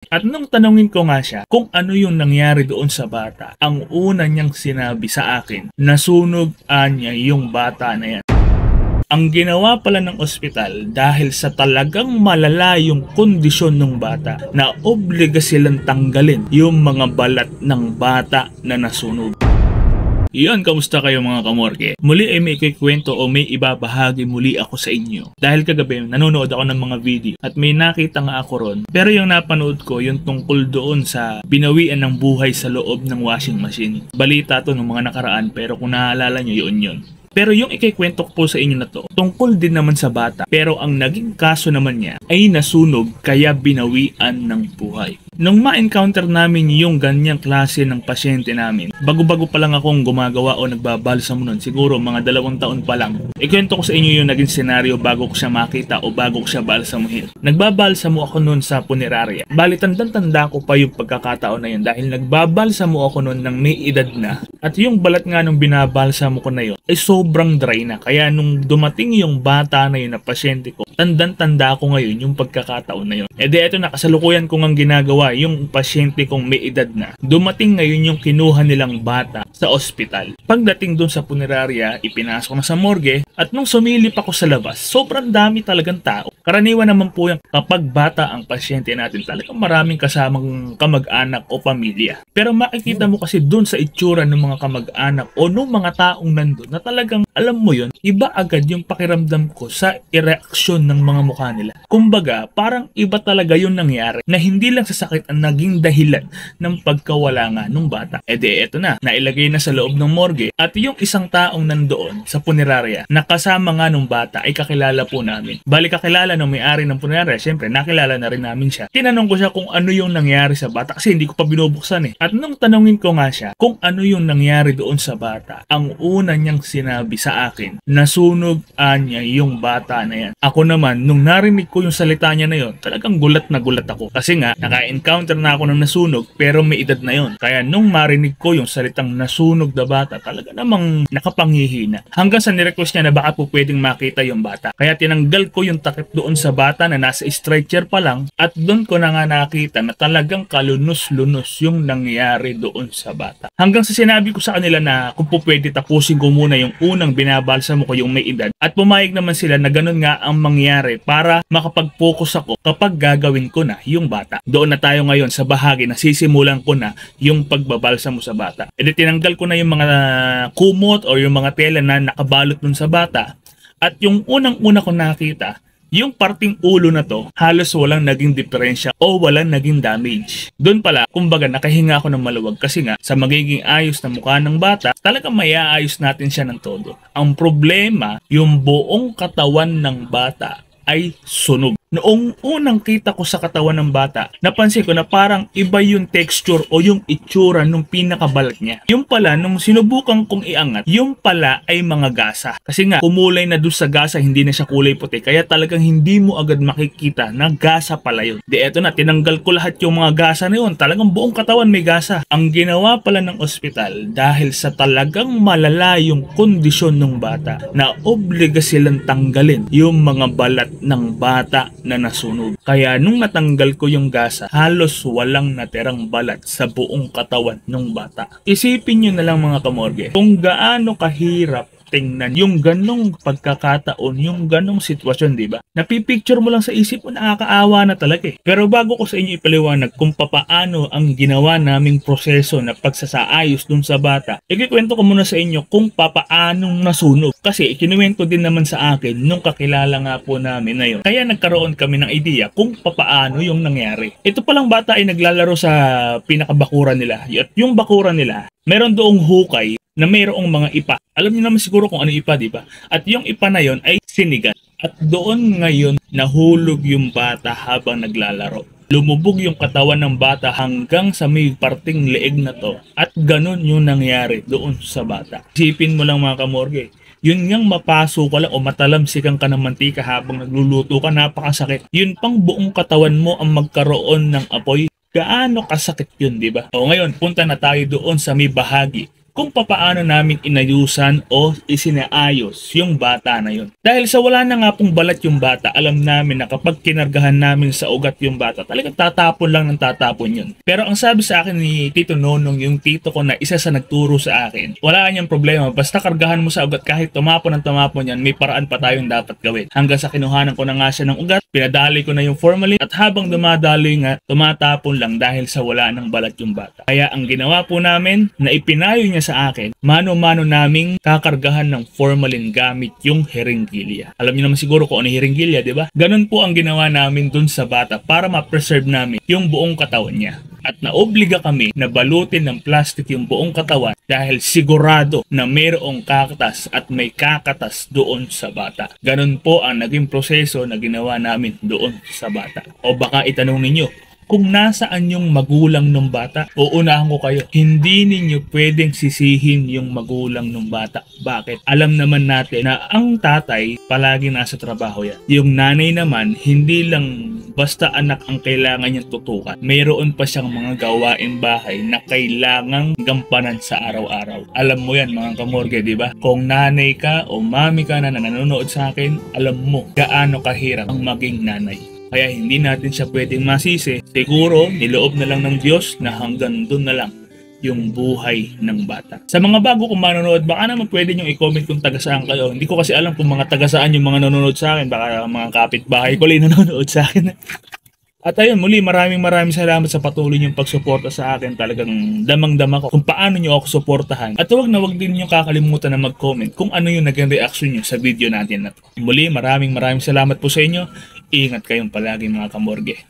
At nung tanungin ko nga siya kung ano yung nangyari doon sa bata, ang una niyang sinabi sa akin, nasunog niya yung bata na yan. Ang ginawa pala ng ospital dahil sa talagang malala yung kondisyon ng bata na obliga silang tanggalin yung mga balat ng bata na nasunog. Iyon, kamusta kayo mga kamorke? Muli ay may ikikwento o may ibabahagi muli ako sa inyo. Dahil kagabi, nanonood ako ng mga video at may nakita nga ako ron. Pero yung napanood ko, yung tungkol doon sa binawian ng buhay sa loob ng washing machine. Balita to ng mga nakaraan pero kung naaalala nyo, yun. Pero yung ikikwento ko po sa inyo na to, tungkol din naman sa bata. Pero ang naging kaso naman niya ay nasunog kaya binawian ng buhay. Nung ma-encounter namin yung ganyang klase ng pasyente namin, bago-bago pa lang akong gumagawa o nagbabalsamo nun, siguro mga 2 taon pa lang. Ikwento ko sa inyo yung naging senaryo bago ko siya makita o bago ko siya balsamuhin. Nagbabalsamo ako nun sa punerarya. Bali, tanda ko pa yung pagkakataon na yun dahil nagbabalsamo ako nun ng may edad na. At yung balat nga nung binabalsamo ko na yun ay sobrang dry na. Kaya nung dumating yung bata na yun na pasyente ko, tanda ko ngayon yung pagkakataon na yun. E di eto na, kasalukuyan kong ang ginagawa yung pasyente kong may edad na. Dumating ngayon yung kinuha nilang bata sa ospital. Pagdating dun sa punerarya, ipinasok na sa morgue at nung sumilip ako sa labas, sobrang dami talagang tao. Karaniwan naman po yung kapag bata ang pasyente natin, talagang maraming kasamang kamag-anak o pamilya. Pero makikita mo kasi dun sa itsura ng mga kamag-anak o ng mga taong nandun na talagang, alam mo yun, iba agad yung pakiramdam ko sa reaksyon ng mga mukha nila. Kumbaga, parang iba talaga yung nangyari na hindi lang sa sakit ang naging dahilan ng pagkawala nga nung bata. E de, eto na, nailagay na sa loob ng morgue at yung isang taong nandoon sa punerarya na kasama nga nung bata ay kakilala po namin. Bali, kakilala ng may-ari ng punerarya, syempre nakilala na rin namin siya. Tinanong ko siya kung ano yung nangyari sa bata kasi hindi ko pa binubuksan eh. At nung tanungin ko nga siya kung ano yung nangyari doon sa bata, ang una niyang sinabi sa akin, nasunog niya yung bata na yan. Ako naman, nung narinig ko yung salita niya na yun, talagang gulat na gulat ako. Kasi nga, naka-encounter na ako ng nasunog pero may edad na yun. Kaya nung marinig ko yung salitang nasunog na bata, talaga namang nakapanghihina. Hanggang sa nirequest niya na baka po pwedeng makita yung bata. Kaya tinanggal ko yung takip doon sa bata na nasa stretcher pa lang at doon ko na nga nakita na talagang kalunos-lunos yung nangyari doon sa bata. Hanggang sa sinabi ko sa kanila na kung po pwede tapusin ko muna yung unang binabalsamo ko yung may edad at pumayag naman sila na ganun nga ang mangyari para makapag-focus ako kapag gagawin ko na yung bata. Doon na tayo ngayon sa bahagi na sisimulan ko na yung pagbabalsamo sa bata. E di tinanggal ko na yung mga kumot o yung mga tela na nakabalot nun sa bata at yung unang-una ko nakita, yung parting ulo na to, halos walang naging diferensya o walang naging damage. Doon pala, kumbaga nakahinga ako ng maluwag kasi nga sa magiging ayos na mukha ng bata, talagang maiaayos natin siya ng todo. Ang problema, yung buong katawan ng bata ay sunog. Noong unang kita ko sa katawan ng bata, napansin ko na parang iba yung texture o yung itsura nung pinakabalat niya. Yung pala, nung sinubukan kong iangat, yung pala ay mga gasa. Kasi nga, kumulay na doon sa gasa, hindi na siya kulay puti. Kaya talagang hindi mo agad makikita na gasa pala yun. Di eto na, tinanggal ko lahat yung mga gasa na yun. Talagang buong katawan may gasa. Ang ginawa pala ng ospital, dahil sa talagang malala yung kondisyon ng bata, na obliga silang tanggalin yung mga balat ng bata na nasunog. Kaya nung natanggal ko yung gasa, halos walang natirang balat sa buong katawan ng bata. Isipin nyo na lang mga kamorge, kung gaano kahirap tingnan yung ganong pagkakataon, yung ganong sitwasyon, di ba? Napipicture mo lang sa isip mo, nakakaawa na talaga eh. Pero bago ko sa inyo ipaliwanag kung papaano ang ginawa naming proseso na pagsasaayos dun sa bata, ikikwento ko muna sa inyo kung papaanong nasunog. Kasi ikinuwento din naman sa akin nung kakilala nga po namin na yun. Kaya nagkaroon kami ng idea kung papaano yung nangyari. Ito palang bata ay naglalaro sa pinakabakuran nila. At yung bakuran nila, meron doong hukay na mayroong mga ipa. Alam niyo naman siguro kung ano ipa, di ba? At yung ipa na yon ay sinigang. At doon ngayon nahulog yung bata habang naglalaro. Lumubog yung katawan ng bata hanggang sa may parting leeg na to. At ganun yung nangyari doon sa bata. Isipin mo lang mga kamorge, yun ngang mapaso ka lang o matalamsikan ka ng mantika habang nagluluto ka, napakasakit. Yun pang buong katawan mo ang magkaroon ng apoy. Gaano kasakit yun, di ba? O ngayon, punta na tayo doon sa may bahagi kung papaano namin inayusan o isinaayos yung bata na yun. Dahil sa wala na nga pong balat yung bata, alam namin na kapag kinargahan namin sa ugat yung bata, talagang tatapon lang ng tatapon yun. Pero ang sabi sa akin ni Tito Nonong, yung tito ko na isa sa nagturo sa akin, wala niyang problema, basta kargahan mo sa ugat, kahit tumapon ang tumapon yan, may paraan pa tayong dapat gawin. Hanggang sa kinuhanan ko na nga siya ng ugat, pinadali ko na yung formalin, at habang dumadali nga, tumatapon lang dahil sa wala ng balat yung bata. Kaya ang ginawa po namin, na ipinayo niya sa akin, mano-mano naming kakargahan ng formalin gamit yung herenggilya. Alam niyo naman siguro kung ano herenggilya, di ba? Ganun po ang ginawa namin dun sa bata para ma-preserve namin yung buong katawan niya. At naobliga kami na balutin ng plastic yung buong katawan dahil sigurado na mayroong kakatas at may kakatas doon sa bata. Ganun po ang naging proseso na ginawa namin doon sa bata. O baka itanong ninyo, kung nasaan yung magulang ng bata, uunahan ko kayo, hindi ninyo pwedeng sisihin yung magulang ng bata. Bakit? Alam naman natin na ang tatay palagi nasa trabaho yan. Yung nanay naman, hindi lang basta anak ang kailangan niyang tutukan. Mayroon pa siyang mga gawaing bahay na kailangang gampanan sa araw-araw. Alam mo yan mga kamorge, di ba? Kung nanay ka o mami ka na nanonood sa akin, alam mo gaano kahirap ang maging nanay. Kaya hindi natin siya pwedeng masisi. Siguro, niloob na lang ng Diyos na hanggang doon na lang yung buhay ng bata. Sa mga bago kong manonood, baka naman pwede nyo i-comment kung taga saan kayo. Hindi ko kasi alam kung mga taga saan yung mga nanonood sa akin. Baka mga kapitbahay ko lang nanonood sa akin. At ayun, muli maraming salamat sa patuloy niyong pagsuporta sa akin. Talagang damang-dama ko kung paano niyo ako suportahan. At huwag na huwag din niyo kakalimutan na mag-comment kung ano yung naging reaction niyo sa video natin na to. Muli maraming salamat po sa inyo. Ingat kayong palagi mga kamorge.